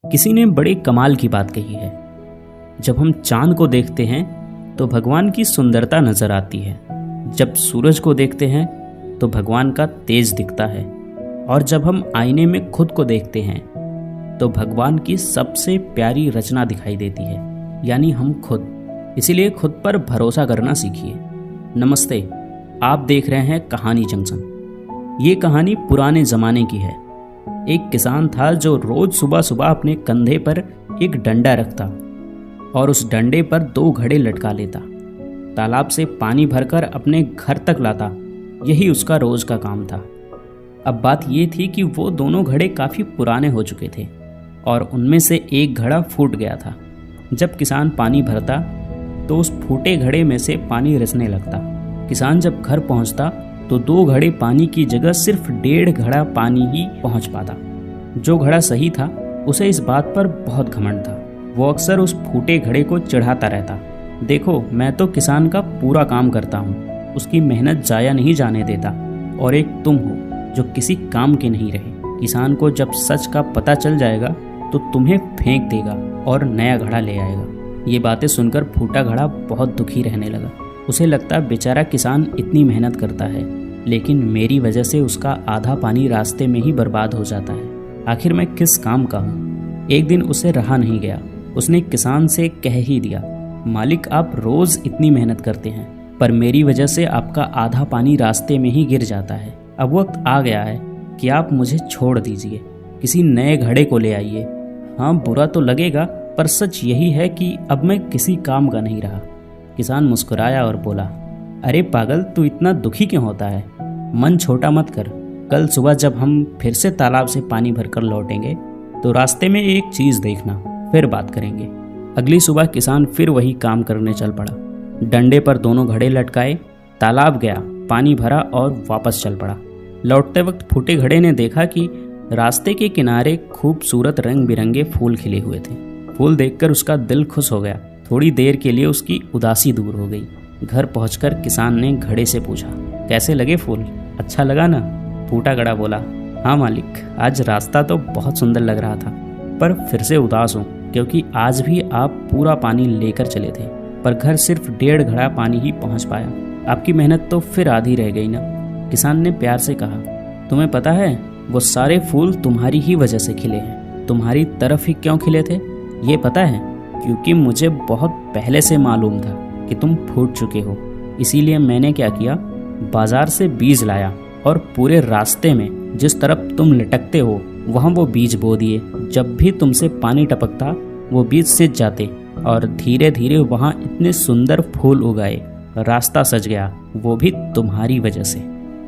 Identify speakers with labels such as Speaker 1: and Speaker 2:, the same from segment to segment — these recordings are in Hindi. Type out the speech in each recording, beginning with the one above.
Speaker 1: किसी ने बड़े कमाल की बात कही है। जब हम चांद को देखते हैं तो भगवान की सुंदरता नजर आती है, जब सूरज को देखते हैं तो भगवान का तेज दिखता है, और जब हम आईने में खुद को देखते हैं तो भगवान की सबसे प्यारी रचना दिखाई देती है, यानी हम खुद। इसीलिए खुद पर भरोसा करना सीखिए। नमस्ते, आप देख रहे हैं कहानी जंक्शन। ये कहानी पुराने ज़माने की है। एक किसान था जो रोज सुबह सुबह अपने कंधे पर एक डंडा रखता और उस डंडे पर 2 घड़े लटका लेता। तालाब से पानी भरकर अपने घर तक लाता। यही उसका रोज का काम था। अब बात ये थी कि वो दोनों घड़े काफ़ी पुराने हो चुके थे और उनमें से एक घड़ा फूट गया था। जब किसान पानी भरता तो उस फूटे घड़े में से पानी रिसने लगता। किसान जब घर पहुंचता तो 2 घड़े पानी की जगह सिर्फ 1.5 घड़ा पानी ही पहुंच पाता। जो घड़ा सही था उसे इस बात पर बहुत घमंड था। वो अक्सर उस फूटे घड़े को चिढ़ाता रहता। देखो, मैं तो किसान का पूरा काम करता हूँ, उसकी मेहनत जाया नहीं जाने देता, और एक तुम हो जो किसी काम के नहीं रहे। किसान को जब सच का पता चल जाएगा तो तुम्हें फेंक देगा और नया घड़ा ले आएगा। ये बातें सुनकर फूटा घड़ा बहुत दुखी रहने लगा। उसे लगता बेचारा किसान इतनी मेहनत करता है, लेकिन मेरी वजह से उसका आधा पानी रास्ते में ही बर्बाद हो जाता है। आखिर मैं किस काम का हूँ। एक दिन उसे रहा नहीं गया। उसने किसान से कह ही दिया, मालिक, आप रोज इतनी मेहनत करते हैं, पर मेरी वजह से आपका आधा पानी रास्ते में ही गिर जाता है। अब वक्त आ गया है कि आप मुझे छोड़ दीजिए, किसी नए घड़े को ले आइए। हाँ, बुरा तो लगेगा, पर सच यही है कि अब मैं किसी काम का नहीं रहा। किसान मुस्कुराया और बोला, अरे पागल, तू इतना दुखी क्यों होता है? मन छोटा मत कर। कल सुबह जब हम फिर से तालाब से पानी भरकर लौटेंगे तो रास्ते में एक चीज़ देखना, फिर बात करेंगे। अगली सुबह किसान फिर वही काम करने चल पड़ा। डंडे पर दोनों घड़े लटकाए, तालाब गया, पानी भरा और वापस चल पड़ा। लौटते वक्त फूटे घड़े ने देखा कि रास्ते के किनारे खूबसूरत रंग बिरंगे फूल खिले हुए थे। फूल देखकर उसका दिल खुश हो गया। थोड़ी देर के लिए उसकी उदासी दूर हो गई। घर पहुंचकर किसान ने घड़े से पूछा, कैसे लगे फूल? अच्छा लगा ना? फूटा घड़ा बोला, हाँ मालिक, आज रास्ता तो बहुत सुंदर लग रहा था, पर फिर से उदास हूँ क्योंकि आज भी आप पूरा पानी लेकर चले थे, पर घर सिर्फ 1.5 घड़ा पानी ही पहुँच पाया। आपकी मेहनत तो फिर आधी रह गई ना। किसान ने प्यार से कहा, तुम्हें पता है वो सारे फूल तुम्हारी ही वजह से खिले हैं। तुम्हारी तरफ ही क्यों खिले थे ये पता है? क्योंकि मुझे बहुत पहले से मालूम था कि तुम फूट चुके हो। इसीलिए मैंने क्या किया, बाजार से बीज लाया और पूरे रास्ते में जिस तरफ तुम लटकते हो वहाँ वो बीज बो दिए। जब भी तुमसे पानी टपकता वो बीज सिंच जाते और धीरे धीरे वहाँ इतने सुंदर फूल उगाए। रास्ता सज गया, वो भी तुम्हारी वजह से।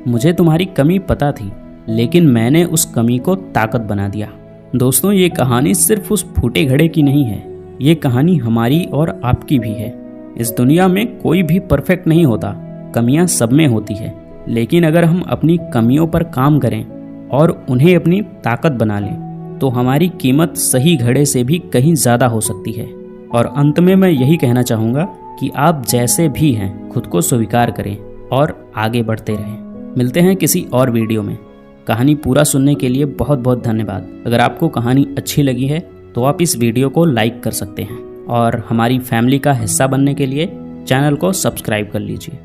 Speaker 1: मुझे तुम्हारी कमी पता थी, लेकिन मैंने उस कमी को ताकत बना दिया। दोस्तों, ये कहानी सिर्फ उस फूटे घड़े की नहीं है, ये कहानी हमारी और आपकी भी है। इस दुनिया में कोई भी परफेक्ट नहीं होता, कमियां सब में होती है, लेकिन अगर हम अपनी कमियों पर काम करें और उन्हें अपनी ताकत बना लें तो हमारी कीमत सही घड़े से भी कहीं ज़्यादा हो सकती है। और अंत में मैं यही कहना चाहूँगा कि आप जैसे भी हैं खुद को स्वीकार करें और आगे बढ़ते रहें। मिलते हैं किसी और वीडियो में। कहानी पूरा सुनने के लिए बहुत बहुत धन्यवाद। अगर आपको कहानी अच्छी लगी है तो आप इस वीडियो को लाइक कर सकते हैं और हमारी फैमिली का हिस्सा बनने के लिए चैनल को सब्सक्राइब कर लीजिए।